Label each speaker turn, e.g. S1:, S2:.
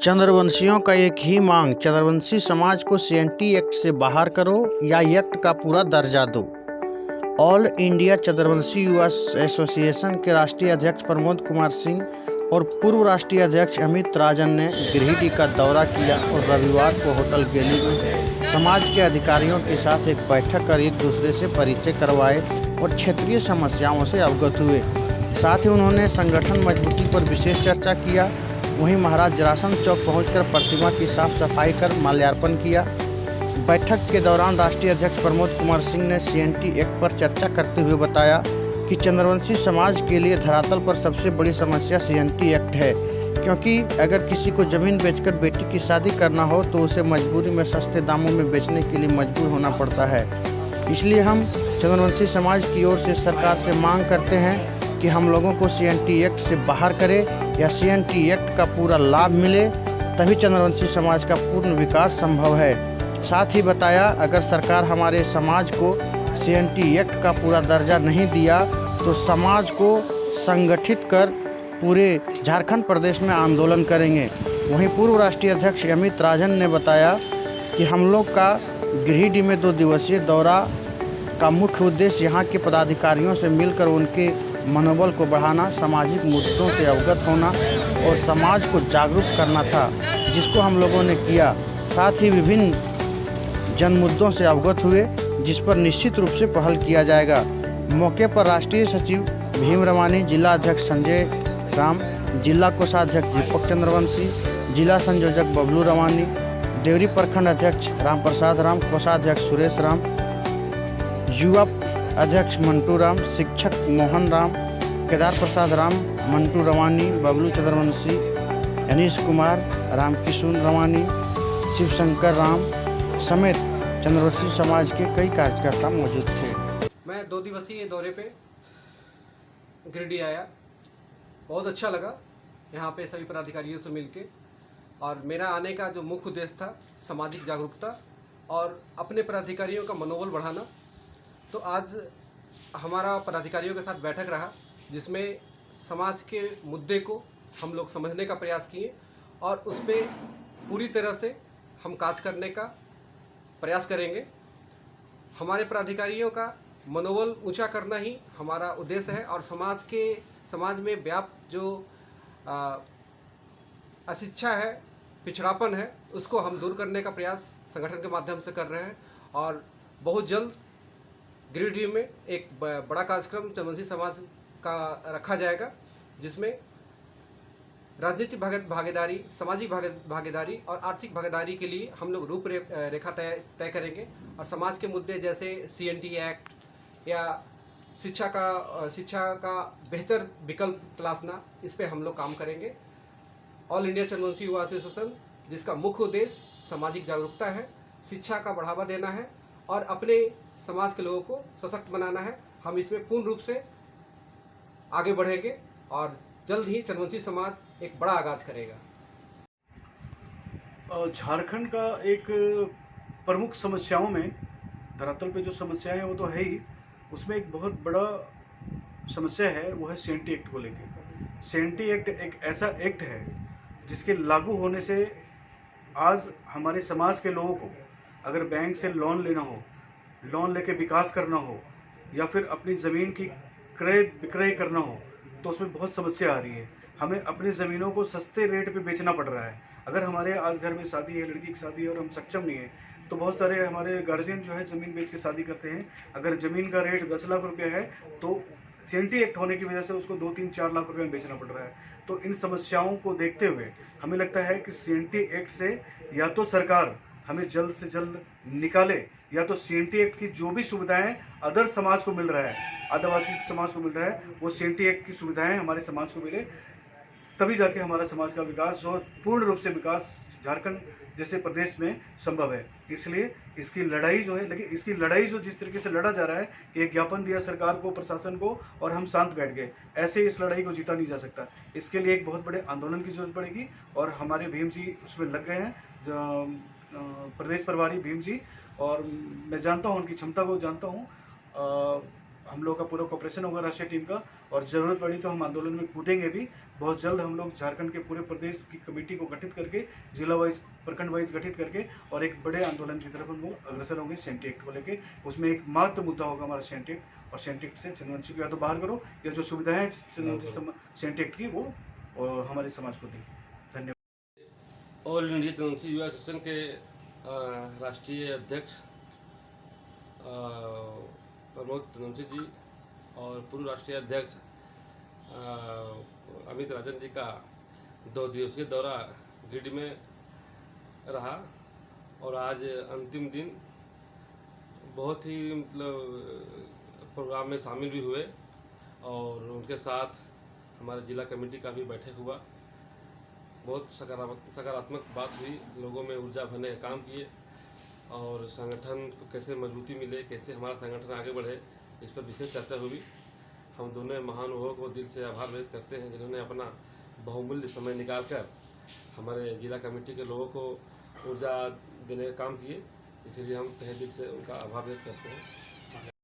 S1: चंद्रवंशियों का एक ही मांग, चंद्रवंशी समाज को सीएनटी एक्ट से बाहर करो या एक्ट का पूरा दर्जा दो। ऑल इंडिया चंद्रवंशी युवा एसोसिएशन के राष्ट्रीय अध्यक्ष प्रमोद कुमार सिंह और पूर्व राष्ट्रीय अध्यक्ष अमित राजन ने गिरिडीह का दौरा किया और रविवार को होटल गैली में समाज के अधिकारियों के साथ एक बैठक कर एक दूसरे से परिचय करवाए और क्षेत्रीय समस्याओं से अवगत हुए। साथ ही उन्होंने संगठन मजबूती पर विशेष चर्चा किया। वहीं महाराज जरासंध चौक पहुंचकर प्रतिमा की साफ सफाई कर माल्यार्पण किया। बैठक के दौरान राष्ट्रीय अध्यक्ष प्रमोद कुमार सिंह ने सीएनटी एक्ट पर चर्चा करते हुए बताया कि चंद्रवंशी समाज के लिए धरातल पर सबसे बड़ी समस्या सीएनटी एक्ट है, क्योंकि अगर किसी को जमीन बेचकर बेटी की शादी करना हो तो उसे मजबूरी में सस्ते दामों में बेचने के लिए मजबूर होना पड़ता है। इसलिए हम चंद्रवंशी समाज की ओर से सरकार से मांग करते हैं कि हम लोगों को सीएनटी एक्ट से बाहर करे या सीएनटी एक्ट का पूरा लाभ मिले, तभी चंद्रवंशी समाज का पूर्ण विकास संभव है। साथ ही बताया, अगर सरकार हमारे समाज को सीएनटी एक्ट का पूरा दर्जा नहीं दिया तो समाज को संगठित कर पूरे झारखंड प्रदेश में आंदोलन करेंगे। वहीं पूर्व राष्ट्रीय अध्यक्ष अमित राजन ने बताया कि हम लोग का गिरिडीह में 2 दिवसीय दौरा का मुख्य उद्देश्य यहाँ के पदाधिकारियों से मिलकर उनके मनोबल को बढ़ाना, सामाजिक मुद्दों से अवगत होना और समाज को जागरूक करना था, जिसको हम लोगों ने किया। साथ ही विभिन्न जन मुद्दों से अवगत हुए, जिस पर निश्चित रूप से पहल किया जाएगा। मौके पर राष्ट्रीय सचिव भीम रवानी, जिला अध्यक्ष संजय राम, जिला कोषाध्यक्ष दीपक चंद्रवंशी, जिला संयोजक बबलू रवानी, देवरी प्रखंड अध्यक्ष राम प्रसाद राम, कोषाध्यक्ष सुरेश राम, युवा अध्यक्ष मंटू राम, शिक्षक मोहन राम, केदार प्रसाद राम, मंटू रवानी, बबलू चंद्रवंशी, अनीश कुमार, रामकिशुन रवानी, शिवशंकर राम समेत चंद्रवंशी समाज के कई कार्यकर्ता मौजूद थे।
S2: मैं 2 दिवसीय दौरे पे गिरिडीह आया, बहुत अच्छा लगा यहाँ पे सभी पदाधिकारियों से मिलके। और मेरा आने का जो मुख्य उद्देश्य था सामाजिक जागरूकता और अपने पदाधिकारियों का मनोबल बढ़ाना। तो आज हमारा पदाधिकारियों के साथ बैठक रहा, जिसमें समाज के मुद्दे को हम लोग समझने का प्रयास किए और उस पर पूरी तरह से हम कार्य करने का प्रयास करेंगे। हमारे पदाधिकारियों का मनोबल ऊंचा करना ही हमारा उद्देश्य है और समाज में व्याप्त जो अशिक्षा है, पिछड़ापन है, उसको हम दूर करने का प्रयास संगठन के माध्यम से कर रहे हैं। और बहुत जल्द गिरिडीह में एक बड़ा कार्यक्रम चंद्रवंशी समाज का रखा जाएगा, जिसमें राजनीतिक भागीदारी, सामाजिक भागीदारी और आर्थिक भागीदारी के लिए हम लोग रूपरेखा तय करेंगे। और समाज के मुद्दे जैसे सीएनटी एक्ट या शिक्षा का बेहतर विकल्प तलाशना, इस पे हम लोग काम करेंगे। ऑल इंडिया चंद्रवंशी युवा एसोसिएशन, जिसका मुख्य उद्देश्य सामाजिक जागरूकता है, शिक्षा का बढ़ावा देना है और अपने समाज के लोगों को सशक्त बनाना है, हम इसमें पूर्ण रूप से आगे बढ़ेंगे और जल्द ही चंद्रवंशी समाज एक बड़ा आगाज करेगा।
S3: झारखंड का एक प्रमुख समस्याओं में धरातल पे जो समस्याएं हैं वो तो है ही, उसमें एक बहुत बड़ा समस्या है, वो है सीएनटी एक्ट को लेकर। सीएनटी एक्ट एक ऐसा एक्ट है जिसके लागू होने से आज हमारे समाज के लोगों को अगर बैंक से लोन लेना हो, लोन लेके विकास करना हो या फिर अपनी ज़मीन की क्रय विक्रय करना हो, तो उसमें बहुत समस्या आ रही है। हमें अपनी ज़मीनों को सस्ते रेट पे बेचना पड़ रहा है। अगर हमारे आज घर में शादी है, लड़की की शादी है और हम सक्षम नहीं है, तो बहुत सारे हमारे गार्जियन जो है ज़मीन बेच के शादी करते हैं। अगर ज़मीन का रेट 10 लाख रुपया है तो सीएनटी एक्ट होने की वजह से उसको 2, 3, 4 लाख रुपये में बेचना पड़ रहा है। तो इन समस्याओं को देखते हुए हमें लगता है कि सीएनटी एक्ट से या तो सरकार हमें जल्द से जल्द निकाले, या तो सीएनटी एक्ट की जो भी सुविधाएं अदर समाज को मिल रहा है, आदिवासी समाज को मिल रहा है, वो सीएनटी एक्ट की सुविधाएं हमारे समाज को मिले, तभी जाके हमारा समाज का विकास और पूर्ण रूप से विकास झारखंड जैसे प्रदेश में संभव है। इसलिए इसकी लड़ाई जो है, लेकिन इसकी लड़ाई जो जिस तरीके से लड़ा जा रहा है कि एक ज्ञापन दिया सरकार को, प्रशासन को, और हम शांत बैठ गए, ऐसे इस लड़ाई को जीता नहीं जा सकता। इसके लिए एक बहुत बड़े आंदोलन की जरूरत पड़ेगी और हमारे भीम जी उसमें लग गए हैं, प्रदेश प्रभारी भीम जी, और मैं जानता हूँ उनकी क्षमता को जानता हूँ। हम लोग का पूरा कोऑपरेशन होगा राष्ट्रीय टीम का, और ज़रूरत पड़ी तो हम आंदोलन में कूदेंगे भी। बहुत जल्द हम लोग झारखंड के पूरे प्रदेश की कमेटी को गठित करके, जिला वाइज, प्रखंड वाइज गठित करके, और एक बड़े आंदोलन की तरफ हम लोग अग्रसर होंगे सीएनटी एक्ट को लेके। उसमें एक मात्र मुद्दा होगा हमारा सीएनटी एक्ट, और सीएनटी एक्ट से चंद्रवंशी को या तो बाहर करो, या जो सुविधाएं हैं सीएनटी एक्ट की वो हमारे समाज को दें। धन्यवाद।
S4: ऑल इंडिया चंद्रवंशी युवा एसोसिएशन के राष्ट्रीय अध्यक्ष प्रमोद चंद्रवंशी जी और पूर्व राष्ट्रीय अध्यक्ष अमित राजन जी का 2 दिवसीय दौरा गिरिडीह में रहा, और आज अंतिम दिन बहुत ही मतलब प्रोग्राम में शामिल भी हुए, और उनके साथ हमारे जिला कमेटी का भी बैठक हुआ। बहुत सकारात्मक बात हुई, लोगों में ऊर्जा भरने का काम किए, और संगठन को कैसे मजबूती मिले, कैसे हमारा संगठन आगे बढ़े, इस पर विशेष चर्चा हुई। हम दोनों महानुभावों को दिल से आभार व्यक्त करते हैं जिन्होंने अपना बहुमूल्य समय निकालकर हमारे जिला कमेटी के लोगों को ऊर्जा देने का काम किए, इसलिए हम तहे दिल से उनका आभार व्यक्त करते हैं।